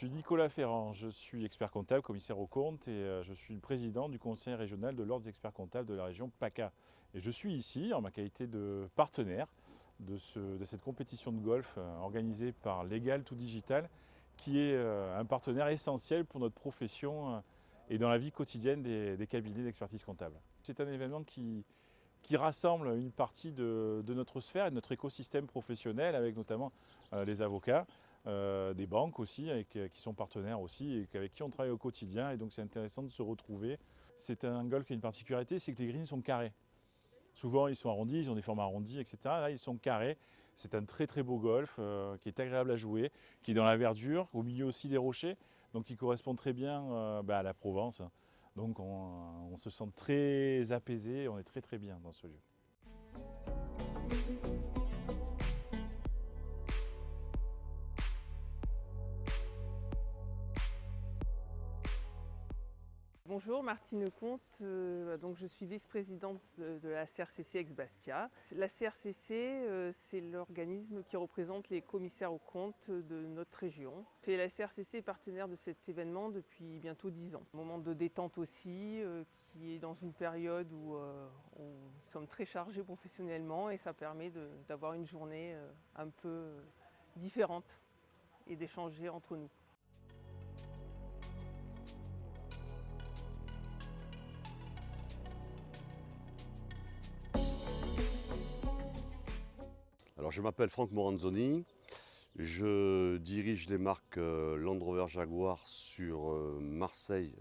suis Nicolas Ferrand, je suis expert comptable, commissaire aux comptes et je suis le président du conseil régional de l'ordre des experts comptables de la région PACA. Et je suis ici en ma qualité de partenaire de cette compétition de golf organisée par Legal to Digital, qui est un partenaire essentiel pour notre profession et dans la vie quotidienne des cabinets d'expertise comptable. C'est un événement qui rassemble une partie de notre sphère et de notre écosystème professionnel, avec notamment les avocats, des banques aussi, qui sont partenaires aussi et avec qui on travaille au quotidien. Et donc c'est intéressant de se retrouver. C'est un golf qui a une particularité, c'est que les greens sont carrés. Souvent ils sont arrondis, ils ont des formes arrondies, etc. Là ils sont carrés. C'est un très très beau golf qui est agréable à jouer, qui est dans la verdure, au milieu aussi des rochers, donc qui correspond très bien à la Provence. Donc on se sent très apaisé, on est très très bien dans ce lieu. Bonjour, Martine Comte, donc je suis vice-présidente de la CRCC Aix-Bastia. La CRCC, c'est l'organisme qui représente les commissaires aux comptes de notre région. Et la CRCC est partenaire de cet événement depuis bientôt 10 ans. Un moment de détente aussi, qui est dans une période où nous sommes très chargés professionnellement et ça permet d'avoir une journée un peu différente et d'échanger entre nous. Alors je m'appelle Franck Moranzoni, je dirige les marques Land Rover Jaguar sur Marseille,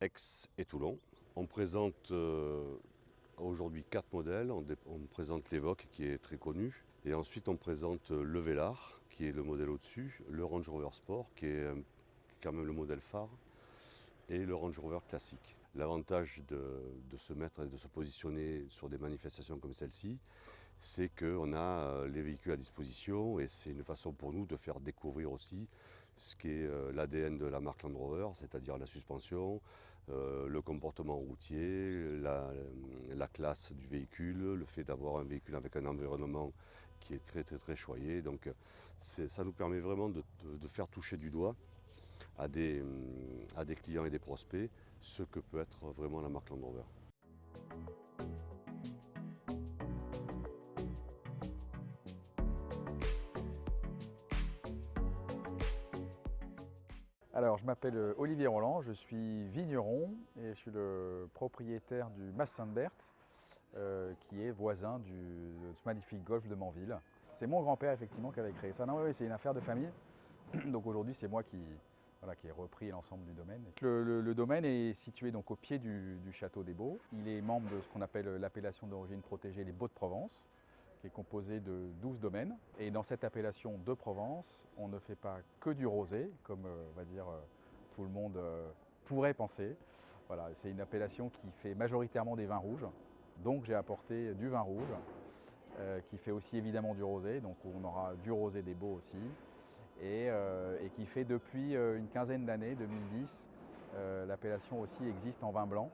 Aix et Toulon. On présente aujourd'hui 4 modèles, on présente l'Evoque qui est très connu, et ensuite on présente le Velar qui est le modèle au-dessus, le Range Rover Sport qui est quand même le modèle phare, et le Range Rover classique. L'avantage de se mettre et de se positionner sur des manifestations comme celle-ci, c'est qu'on a les véhicules à disposition et c'est une façon pour nous de faire découvrir aussi ce qui est l'ADN de la marque Land Rover, c'est-à-dire la suspension, le comportement routier, la classe du véhicule, le fait d'avoir un véhicule avec un environnement qui est très très très choyé. Donc ça nous permet vraiment de faire toucher du doigt à des clients et des prospects ce que peut être vraiment la marque Land Rover. Alors, je m'appelle Olivier Roland, je suis vigneron et je suis le propriétaire du Mas Sainte-Berthe, qui est voisin de ce magnifique golf de Manville. C'est mon grand-père effectivement qui avait créé ça. Non, oui, c'est une affaire de famille. Donc aujourd'hui, c'est moi qui ai repris l'ensemble du domaine. Le domaine est situé donc au pied du château des Baux. Il est membre de ce qu'on appelle l'appellation d'origine protégée, les Baux de Provence, qui est composé de 12 domaines. Et dans cette appellation de Provence, on ne fait pas que du rosé, comme on va dire tout le monde pourrait penser. Voilà, c'est une appellation qui fait majoritairement des vins rouges. Donc j'ai apporté du vin rouge, qui fait aussi évidemment du rosé. Donc on aura du rosé des Baux aussi. Et qui fait depuis une quinzaine d'années, 2010, l'appellation aussi existe en vin blanc.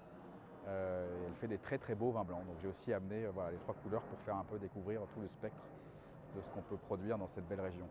Elle fait des très très beaux vins blancs. Donc j'ai aussi amené les 3 couleurs pour faire un peu découvrir tout le spectre de ce qu'on peut produire dans cette belle région.